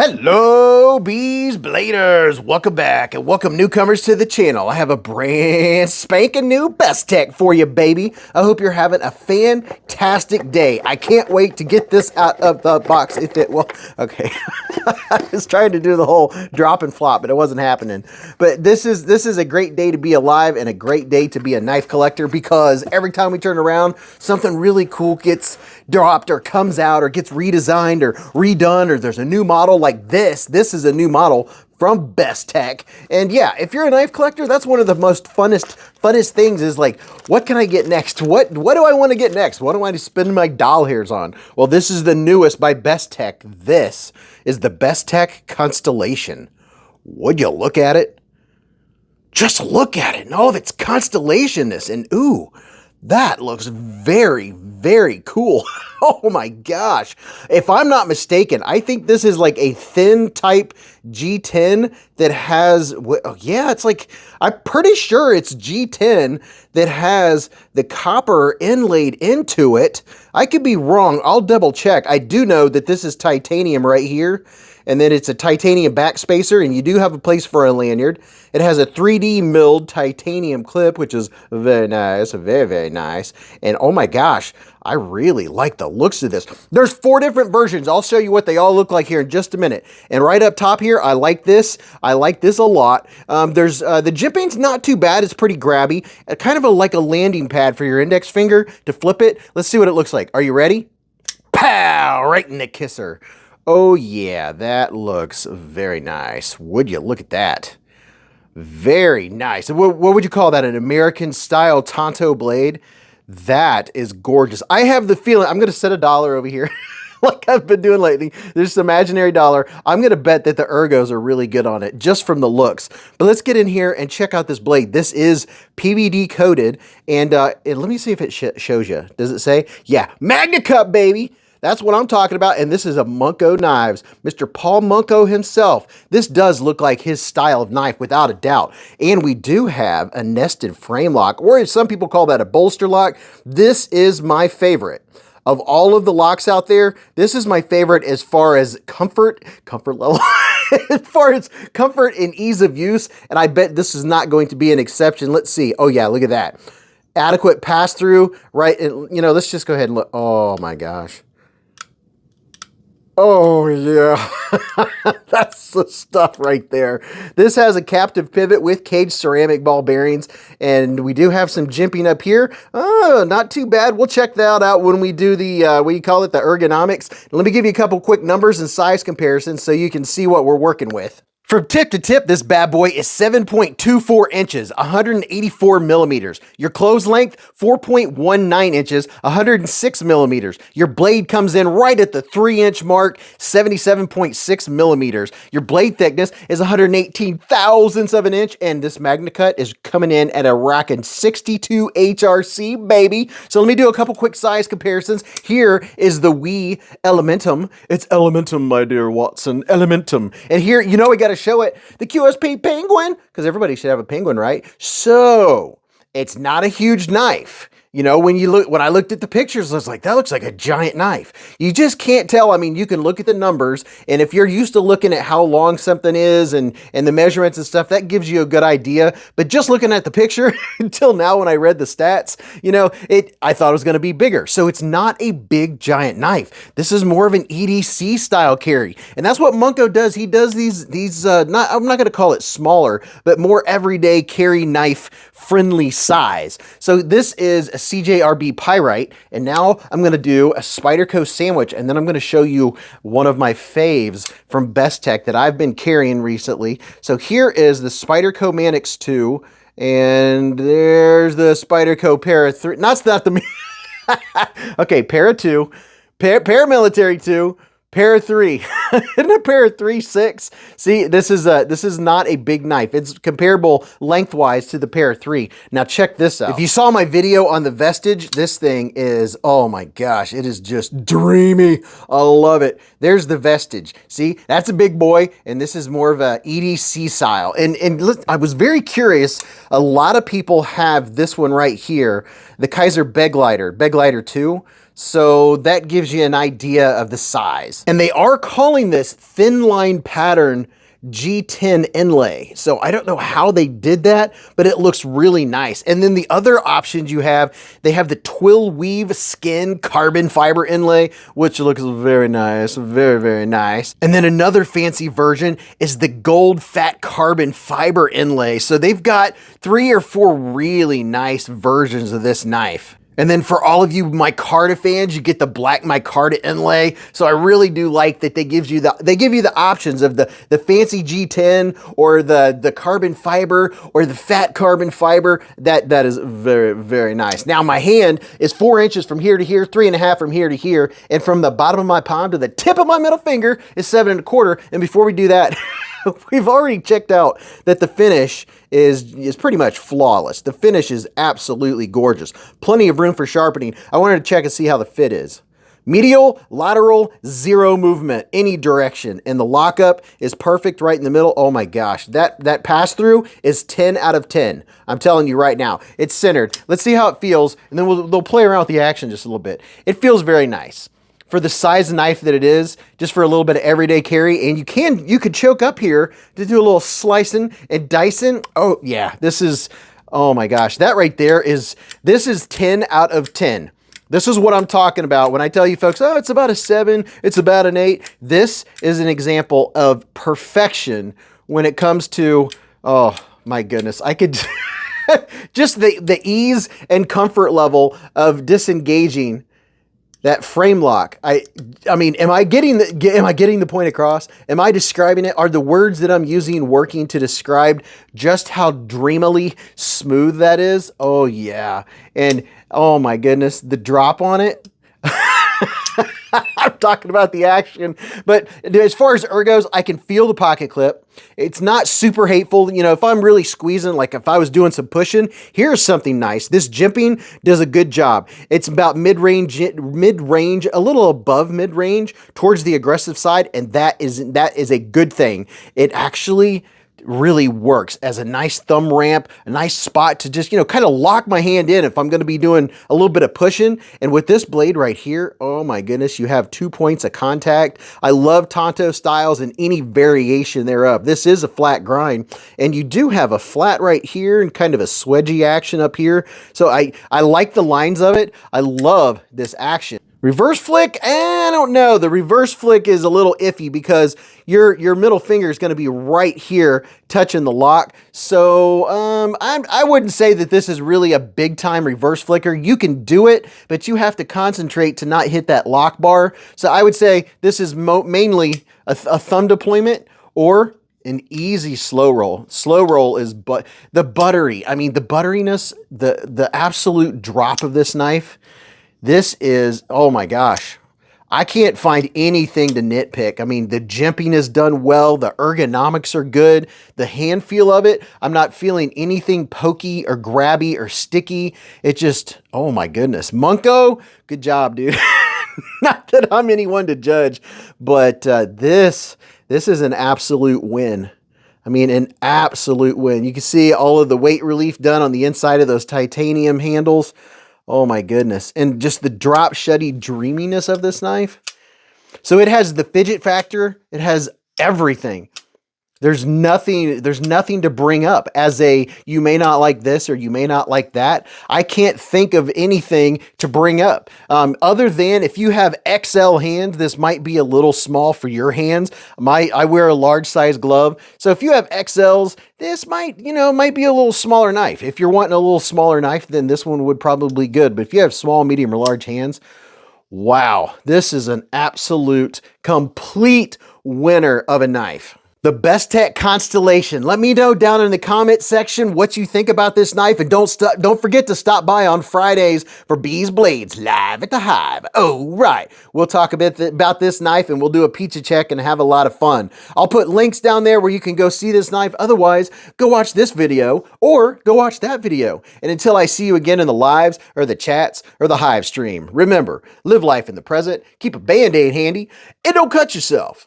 Hello, Beez Bladers! Welcome back and welcome newcomers to the channel. I have a brand spanking new BESTECH for you, baby. I hope you're having a fantastic day. I can't wait to get this out of the box if it will. Okay, I was trying to do the whole drop and flop, but it wasn't happening. But this is a great day to be alive and a great day to be a knife collector because every time we turn around, something really cool gets dropped or comes out or gets redesigned or redone, or there's a new model like this. This is a new model from BESTECH. And yeah, if you're a knife collector, that's one of the most funnest things is like, what can I get next? What do I want to get next? What do I want to spend my doll hairs on? Well, this is the newest by BESTECH. This is the BESTECH Constellation. Would you look at it? Just look at it and all of its constellationness. And ooh, that looks very, very cool. Oh my gosh. If I'm not mistaken, I think this is like a thin type G10 that has, oh yeah, it's like, I'm pretty sure it's G10 that has the copper inlaid into it. I could be wrong. I'll double check. I do know that this is titanium right here. And then it's a titanium backspacer, and you do have a place for a lanyard. It has a 3D milled titanium clip, which is very nice, very, very nice. And oh my gosh, I really like the looks of this. There's 4 different versions. I'll show you what they all look like here in just a minute. And right up top here, I like this. I like this a lot. There's the jimping's not too bad. It's pretty grabby. Kind of like a landing pad for your index finger to flip it. Let's see what it looks like. Are you ready? Pow! Right in the kisser. Oh yeah, that looks very nice. Would you look at that? Very nice. What would you call that? An American style Tonto blade? That is gorgeous. I have the feeling, I'm going to set $1 over here like I've been doing lately. There's some imaginary dollar. I'm going to bet that the ergos are really good on it just from the looks. But let's get in here and check out this blade. This is PVD coated. And let me see if it shows you. Does it say? Yeah, Magna Cup, baby. That's what I'm talking about, and this is a Munko Knives. Mr. Paul Munko himself. This does look like his style of knife, without a doubt. And we do have a nested frame lock, or some people call that a bolster lock. This is my favorite. Of all of the locks out there, this is my favorite as far as comfort level, as far as comfort and ease of use, and I bet this is not going to be an exception. Let's see. Oh yeah, look at that. Adequate pass-through, right? And, you know, let's just go ahead and look. Oh my gosh. Oh yeah, that's the stuff right there. This has a captive pivot with caged ceramic ball bearings, and we do have some jimping up here. Oh, not too bad. We'll check that out when we do the, what do you call it, the ergonomics. Let me give you a couple quick numbers and size comparisons so you can see what we're working with. From tip to tip, this bad boy is 7.24 inches, 184 millimeters. Your close length, 4.19 inches, 106 millimeters. Your blade comes in right at the 3-inch mark, 77.6 millimeters. Your blade thickness is 118 thousandths of an inch, and this Magna Cut is coming in at a rockin' 62 HRC, baby. So let me do a couple quick size comparisons. Here is the Wii Elementum. It's Elementum, my dear Watson, Elementum. And here, you know, we got to show it, the QSP Penguin, because everybody should have a penguin, right? So it's not a huge knife. You know, when I looked at the pictures, I was like, that looks like a giant knife. You just can't tell. I mean, you can look at the numbers, and if you're used to looking at how long something is and the measurements and stuff, that gives you a good idea. But just looking at the picture until now when I read the stats, you know, I thought it was going to be bigger. So it's not a big giant knife. This is more of an EDC style carry. And that's what Munko does. He does these I'm not going to call it smaller, but more everyday carry knife friendly size. So this is a CJRB Pyrite, and now I'm going to do a Spyderco sandwich, and then I'm going to show you one of my faves from BESTECH that I've been carrying recently. So here is the Spyderco Manix 2, and there's the Spyderco Para 3. Not the okay, Para 2, Paramilitary 2, Para 3. Isn't a Para 3 6? See, this is not a big knife. It's comparable lengthwise to the Para 3. Now check this out. If you saw my video on the Vestige, this thing is, oh my gosh, it is just dreamy. I love it. There's the Vestige. See, that's a big boy, and this is more of a EDC style. And I was very curious. A lot of people have this one right here, the Kaiser Begleiter 2. So that gives you an idea of the size. And they are calling this thin line pattern G10 inlay. So I don't know how they did that, but it looks really nice. And then the other options you have, they have the twill weave skin carbon fiber inlay, which looks very nice, very, very nice. And then another fancy version is the gold fat carbon fiber inlay. So they've got 3 or 4 really nice versions of this knife. And then for all of you micarta fans, you get the black micarta inlay. So I really do like that they give you the options of the fancy G10 or the carbon fiber or the fat carbon fiber. That is very, very nice. Now my hand is 4 inches from here to here, 3.5 from here to here, and from the bottom of my palm to the tip of my middle finger is 7.25. And before we do that, we've already checked out that the finish is pretty much flawless. The finish is absolutely gorgeous. Plenty of room for sharpening. I wanted to check and see how the fit is. Medial, lateral, 0 movement, any direction. And the lockup is perfect right in the middle. Oh my gosh, that pass through is 10 out of 10. I'm telling you right now, it's centered. Let's see how it feels, and then we'll play around with the action just a little bit. It feels very nice. For the size knife that it is, just for a little bit of everyday carry, and you could choke up here to do a little slicing and dicing. Oh yeah, oh my gosh, that right there this is 10 out of 10. This is what I'm talking about when I tell you folks, oh, it's about a 7, it's about an 8. This is an example of perfection when it comes to, oh my goodness, I could just the ease and comfort level of disengaging that frame lock. I mean, am I getting the point across? Am I describing it? Are the words that I'm using working to describe just how dreamily smooth that is? Oh yeah. And oh my goodness, the drop on it. I'm talking about the action, but as far as ergos, I can feel the pocket clip. It's not super hateful. You know, if I'm really squeezing, like if I was doing some pushing, here's something nice. This jimping does a good job. It's about mid-range, a little above mid-range towards the aggressive side. And that is a good thing. It actually really works as a nice thumb ramp, a nice spot to just, kind of lock my hand in if I'm going to be doing a little bit of pushing. And with this blade right here, oh my goodness, you have 2 points of contact. I love Tonto styles and any variation thereof. This is a flat grind, and you do have a flat right here and kind of a swedgy action up here. So I like the lines of it. I love this action. Reverse flick, I don't know. The reverse flick is a little iffy because your middle finger is going to be right here touching the lock. So I wouldn't say that this is really a big time reverse flicker. You can do it, but you have to concentrate to not hit that lock bar. So I would say this is mainly a thumb deployment or an easy slow roll. Slow roll is the buttery. I mean, the butteriness, the absolute drop of this knife. This is, oh my gosh, I can't find anything to nitpick. I mean, the jimping is done well. The ergonomics are good. The hand feel of it, I'm not feeling anything pokey or grabby or sticky. It just, oh my goodness. Munko, good job, dude. Not that I'm anyone to judge, but this is an absolute win. I mean, an absolute win. You can see all of the weight relief done on the inside of those titanium handles. Oh my goodness. And just the drop shuddy dreaminess of this knife. So it has the fidget factor. It has everything. There's nothing to bring up as you may not like this or you may not like that. I can't think of anything to bring up. Other than if you have XL hands, this might be a little small for your hands. I wear a large size glove. So if you have XLs, this might be a little smaller knife. If you're wanting a little smaller knife, then this one would probably be good. But if you have small, medium, or large hands, wow, this is an absolute complete winner of a knife. The BESTECH Constellation. Let me know down in the comment section what you think about this knife, and don't forget to stop by on Fridays for Beez Blades live at the Hive. Oh, right. We'll talk a bit about this knife, and we'll do a pizza check and have a lot of fun. I'll put links down there where you can go see this knife. Otherwise, go watch this video or go watch that video. And until I see you again in the lives or the chats or the Hive stream, remember, live life in the present, keep a Band-Aid handy, and don't cut yourself.